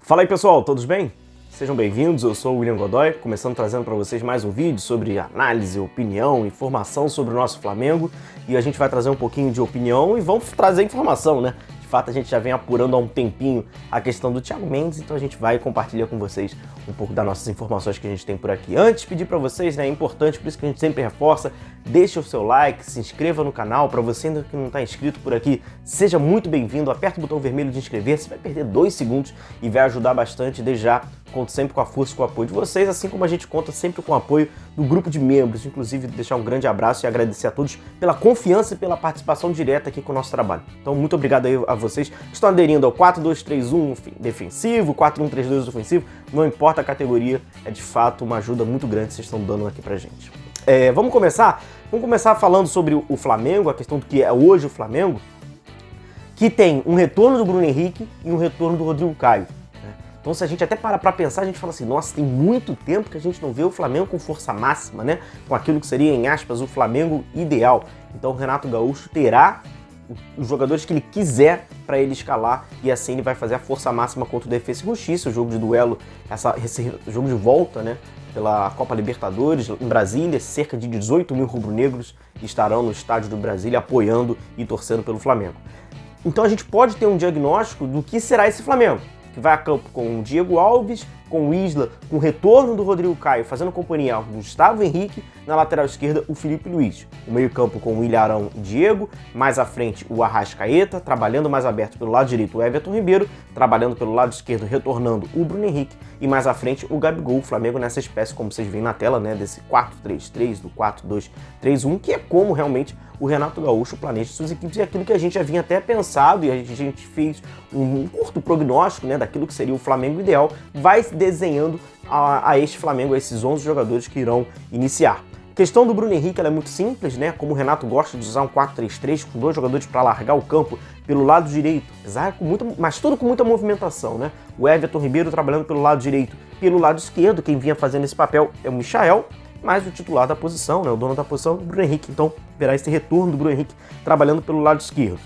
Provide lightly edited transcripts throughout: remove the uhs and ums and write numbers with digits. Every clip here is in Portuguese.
Fala aí pessoal, todos bem? Sejam bem-vindos, eu sou o William Godoy, começando trazendo para vocês mais um vídeo sobre análise, opinião, informação sobre o nosso Flamengo. E a gente vai trazer um pouquinho de opinião e vamos trazer informação, né? De fato, a gente já vem apurando há um tempinho a questão do Thiago Mendes, então a gente vai compartilhar com vocês um pouco das nossas informações que a gente tem por aqui. Antes, pedir para vocês, né, é importante, por isso que a gente sempre reforça, deixe o seu like, se inscreva no canal. Para você ainda que não está inscrito por aqui, seja muito bem-vindo, aperta o botão vermelho de inscrever, você vai perder 2 segundos e vai ajudar bastante. Desde já, conto sempre com a força e com o apoio de vocês, assim como a gente conta sempre com o apoio do grupo de membros. Inclusive, deixar um grande abraço e agradecer a todos pela confiança e pela participação direta aqui com o nosso trabalho. Então, muito obrigado aí a vocês que estão aderindo ao 4-2-3-1 defensivo, 4-1-3-2 ofensivo, não importa a categoria, é de fato uma ajuda muito grande que vocês estão dando aqui pra gente. Vamos começar falando sobre o Flamengo, a questão do que é hoje o Flamengo, que tem um retorno do Bruno Henrique e um retorno do Rodrigo Caio. Então, se a gente até parar pra pensar, a gente fala assim, nossa, tem muito tempo que a gente não vê o Flamengo com força máxima, né? Com aquilo que seria, em aspas, o Flamengo ideal. Então, o Renato Gaúcho terá os jogadores que ele quiser para ele escalar e assim ele vai fazer a força máxima contra o Defensa e Justiça, o jogo de duelo, esse jogo de volta, né? Pela Copa Libertadores em Brasília. Cerca de 18 mil rubro-negros estarão no estádio do Brasília apoiando e torcendo pelo Flamengo. Então, a gente pode ter um diagnóstico do que será esse Flamengo, que vai a campo com o Diego Alves, com o Isla, com o retorno do Rodrigo Caio, fazendo companhia ao Gustavo Henrique, na lateral esquerda o Felipe Luiz. O meio-campo com o Ilharão e Diego, mais à frente o Arrascaeta, trabalhando mais aberto pelo lado direito o Everton Ribeiro, trabalhando pelo lado esquerdo, retornando o Bruno Henrique, e mais à frente o Gabigol. O Flamengo nessa espécie, como vocês veem na tela, né, desse 4-3-3, do 4-2-3-1, que é como realmente o Renato Gaúcho planeja suas equipes, e aquilo que a gente já vinha até pensado, e a gente fez um curto prognóstico, né, daquilo que seria o Flamengo ideal, vai se desenhando a este Flamengo, a esses 11 jogadores que irão iniciar. A questão do Bruno Henrique ela é muito simples, né? Como o Renato gosta de usar um 4-3-3 com 2 jogadores para largar o campo pelo lado direito, mas tudo com muita movimentação, né? O Everton Ribeiro trabalhando pelo lado direito, pelo lado esquerdo, quem vinha fazendo esse papel é o Michael, mas o titular da posição, né? O dono da posição é o Bruno Henrique. Então, verá esse retorno do Bruno Henrique trabalhando pelo lado esquerdo.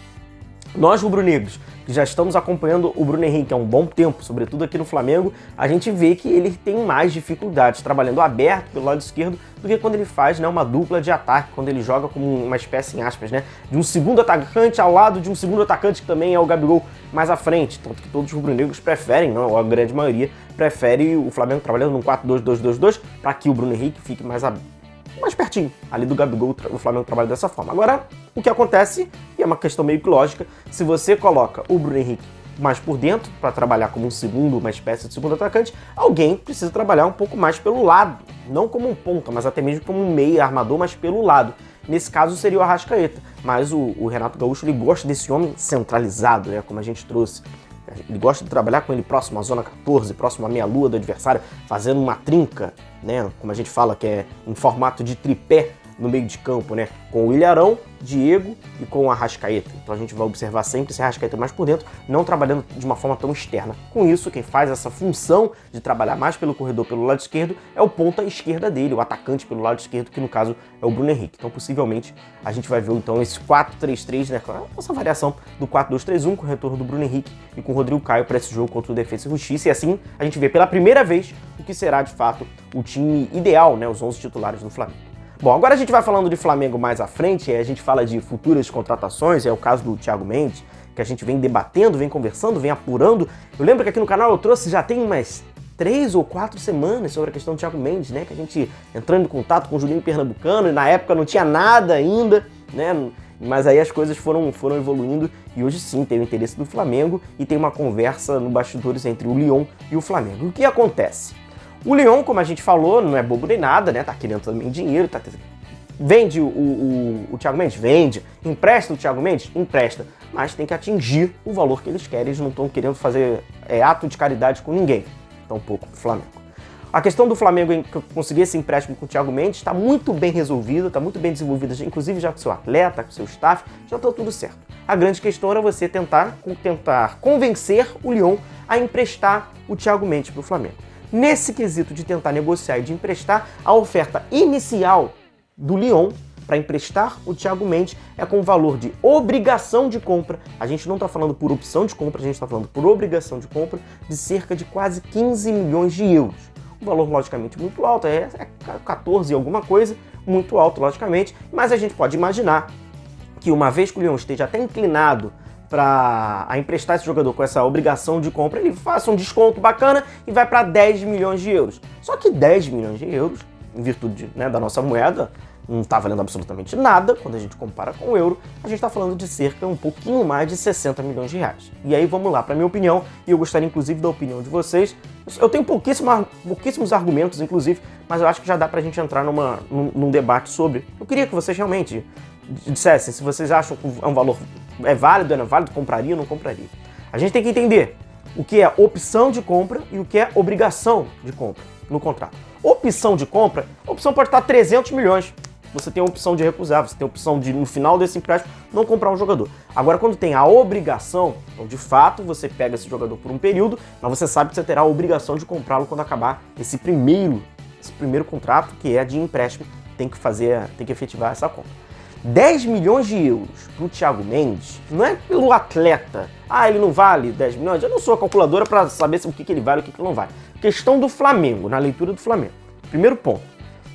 Nós, rubro-negros, que já estamos acompanhando o Bruno Henrique há um bom tempo, sobretudo aqui no Flamengo, a gente vê que ele tem mais dificuldades trabalhando aberto pelo lado esquerdo do que quando ele faz, né, uma dupla de ataque, quando ele joga como uma espécie, em aspas, né, de um segundo atacante ao lado de um segundo atacante que também é o Gabigol mais à frente. Tanto que todos os rubro-negros preferem, não, a grande maioria, prefere o Flamengo trabalhando num 4-2-2-2-2 para que o Bruno Henrique fique mais pertinho ali do Gabigol. O Flamengo trabalha dessa forma. Agora, o que acontece, e é uma questão meio que lógica, se você coloca o Bruno Henrique mais por dentro, para trabalhar como um segundo, uma espécie de segundo atacante, alguém precisa trabalhar um pouco mais pelo lado, não como um ponta, mas até mesmo como um meia armador, mas pelo lado. Nesse caso seria o Arrascaeta, mas o Renato Gaúcho ele gosta desse homem centralizado, né, como a gente trouxe. Ele gosta de trabalhar com ele próximo à zona 14, próximo à meia-lua do adversário, fazendo uma trinca, né? Como a gente fala, que é em formato de tripé no meio de campo, né? Com o Ilharão, Diego e com o Arrascaeta. Então a gente vai observar sempre esse Arrascaeta mais por dentro, não trabalhando de uma forma tão externa. Com isso, quem faz essa função de trabalhar mais pelo corredor pelo lado esquerdo é o ponta esquerda dele, o atacante pelo lado esquerdo, que no caso é o Bruno Henrique. Então possivelmente a gente vai ver então esse 4-3-3, né? Essa variação do 4-2-3-1 com o retorno do Bruno Henrique e com o Rodrigo Caio para esse jogo contra o Defensa e Justiça. E assim a gente vê pela primeira vez o que será de fato o time ideal, né? Os 11 titulares do Flamengo. Bom, agora a gente vai falando de Flamengo mais à frente, a gente fala de futuras contratações, é o caso do Thiago Mendes, que a gente vem debatendo, vem conversando, vem apurando. Eu lembro que aqui no canal eu trouxe já tem umas 3 ou 4 semanas sobre a questão do Thiago Mendes, né? Que a gente entrando em contato com o Juninho Pernambucano, e na época não tinha nada ainda, né? Mas aí as coisas foram evoluindo e hoje sim tem o interesse do Flamengo e tem uma conversa no bastidores entre o Lyon e o Flamengo. O que acontece? O Lyon, como a gente falou, não é bobo nem nada, né? Tá querendo também dinheiro, vende o Thiago Mendes? Vende. Empresta o Thiago Mendes? Empresta. Mas tem que atingir o valor que eles querem. Eles não estão querendo fazer ato de caridade com ninguém. Tampouco o Flamengo. A questão do Flamengo em conseguir esse empréstimo com o Thiago Mendes está muito bem resolvida, está muito bem desenvolvida, inclusive já com o seu atleta, com o seu staff, já está tudo certo. A grande questão era você tentar convencer o Lyon a emprestar o Thiago Mendes para o Flamengo. Nesse quesito de tentar negociar e de emprestar, a oferta inicial do Lyon para emprestar o Thiago Mendes é com o valor de obrigação de compra. A gente não está falando por opção de compra, a gente está falando por obrigação de compra de cerca de quase 15 milhões de euros. Um valor, logicamente, muito alto, é 14 e alguma coisa, muito alto, logicamente, mas a gente pode imaginar que uma vez que o Lyon esteja até inclinado para emprestar esse jogador com essa obrigação de compra, ele faça um desconto bacana e vai para 10 milhões de euros. Só que 10 milhões de euros, em virtude, né, da nossa moeda, não está valendo absolutamente nada quando a gente compara com o euro. A gente está falando de cerca, um pouquinho mais de 60 milhões de reais. E aí vamos lá para a minha opinião, e eu gostaria inclusive da opinião de vocês. Eu tenho pouquíssimos argumentos, inclusive, mas eu acho que já dá para a gente entrar num debate sobre. Eu queria que vocês realmente dissessem se vocês acham que é um valor válido, não é válido, compraria ou não compraria. A gente tem que entender o que é opção de compra e o que é obrigação de compra no contrato. Opção de compra, a opção pode estar 300 milhões. Você tem a opção de recusar, você tem a opção de, no final desse empréstimo, não comprar um jogador. Agora, quando tem a obrigação, então, de fato, você pega esse jogador por um período, mas você sabe que você terá a obrigação de comprá-lo quando acabar esse primeiro contrato, que é de empréstimo, tem que efetivar essa compra. 10 milhões de euros para o Thiago Mendes não é pelo atleta. Ah, ele não vale 10 milhões? Eu não sou a calculadora para saber o que ele vale e o que ele não vale. Questão do Flamengo, na leitura do Flamengo. Primeiro ponto,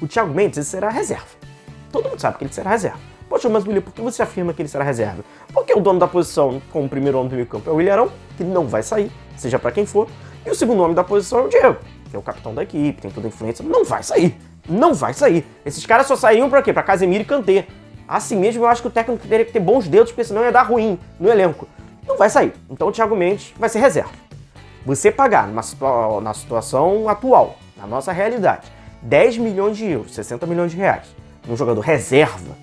o Thiago Mendes ele será reserva. Todo mundo sabe que ele será reserva. Poxa, mas William, por que você afirma que ele será reserva? Porque o dono da posição, como primeiro homem do meio campo, é o William Arão, que não vai sair, seja para quem for. E o segundo homem da posição é o Diego, que é o capitão da equipe, tem toda a influência, não vai sair. Não vai sair. Esses caras só saíam para quê? Para Casemiro e Kanté. Assim mesmo, eu acho que o técnico teria que ter bons dedos, porque senão ia dar ruim no elenco. Não vai sair. Então o Thiago Mendes vai ser reserva. Você pagar na situação atual, na nossa realidade, 10 milhões de euros, 60 milhões de reais, num jogador reserva,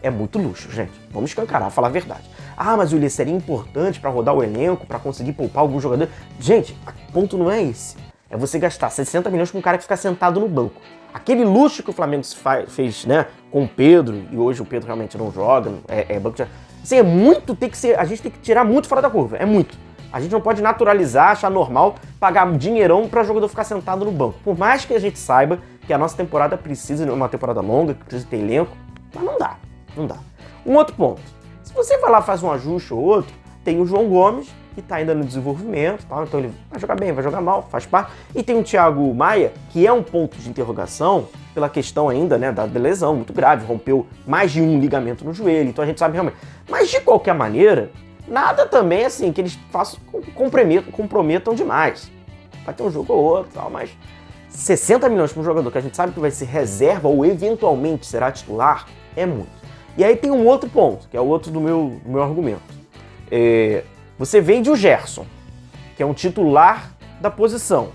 é muito luxo, gente. Vamos escancarar, falar a verdade. Ah, mas o Willian seria importante para rodar o elenco, para conseguir poupar algum jogador. Gente, o ponto não é esse. É você gastar 60 milhões com um cara que fica sentado no banco. Aquele luxo que o Flamengo fez, né, com o Pedro, e hoje o Pedro realmente não joga, é banco de... Assim, é muito, a gente tem que tirar muito fora da curva, é muito. A gente não pode naturalizar, achar normal, pagar dinheirão para o jogador ficar sentado no banco. Por mais que a gente saiba que a nossa temporada precisa de uma temporada longa, que precisa ter elenco, mas não dá. Um outro ponto, se você vai lá e faz um ajuste ou outro, tem o João Gomes, que está ainda no desenvolvimento, tá? Então ele vai jogar bem, vai jogar mal, faz parte. E tem o Thiago Maia, que é um ponto de interrogação pela questão ainda, né, da lesão muito grave, rompeu mais de um ligamento no joelho, então a gente sabe realmente. Mas de qualquer maneira, nada também assim que eles comprometam demais. Vai ter um jogo ou outro, tal, mas 60 milhões para um jogador que a gente sabe que vai ser reserva ou eventualmente será titular, é muito. E aí tem um outro ponto, que é o outro do meu argumento. Você vende o Gerson, que é um titular da posição.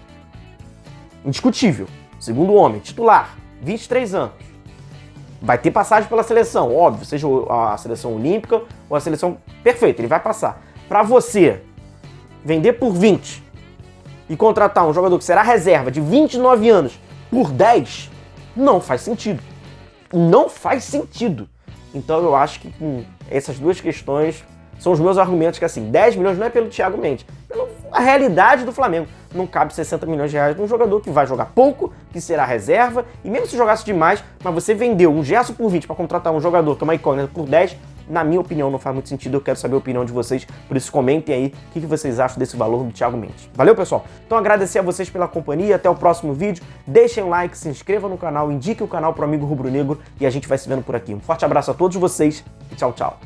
Indiscutível. Segundo homem, titular, 23 anos. Vai ter passagem pela seleção, óbvio, seja a seleção olímpica ou a seleção perfeita, ele vai passar. Para você vender por 20 e contratar um jogador que será reserva de 29 anos por 10, não faz sentido. Não faz sentido. Então eu acho que essas duas questões são os meus argumentos, que assim, 10 milhões não é pelo Thiago Mendes, pela realidade do Flamengo. Não cabe 60 milhões de reais num jogador que vai jogar pouco, que será reserva, e mesmo se jogasse demais, mas você vendeu um Gerson por 20 para contratar um jogador que é uma incógnita por 10, na minha opinião não faz muito sentido. Eu quero saber a opinião de vocês, por isso comentem aí o que vocês acham desse valor do Thiago Mendes. Valeu, pessoal? Então agradecer a vocês pela companhia, até o próximo vídeo, deixem um like, se inscrevam no canal, indiquem o canal pro amigo rubro-negro e a gente vai se vendo por aqui. Um forte abraço a todos vocês e tchau, tchau.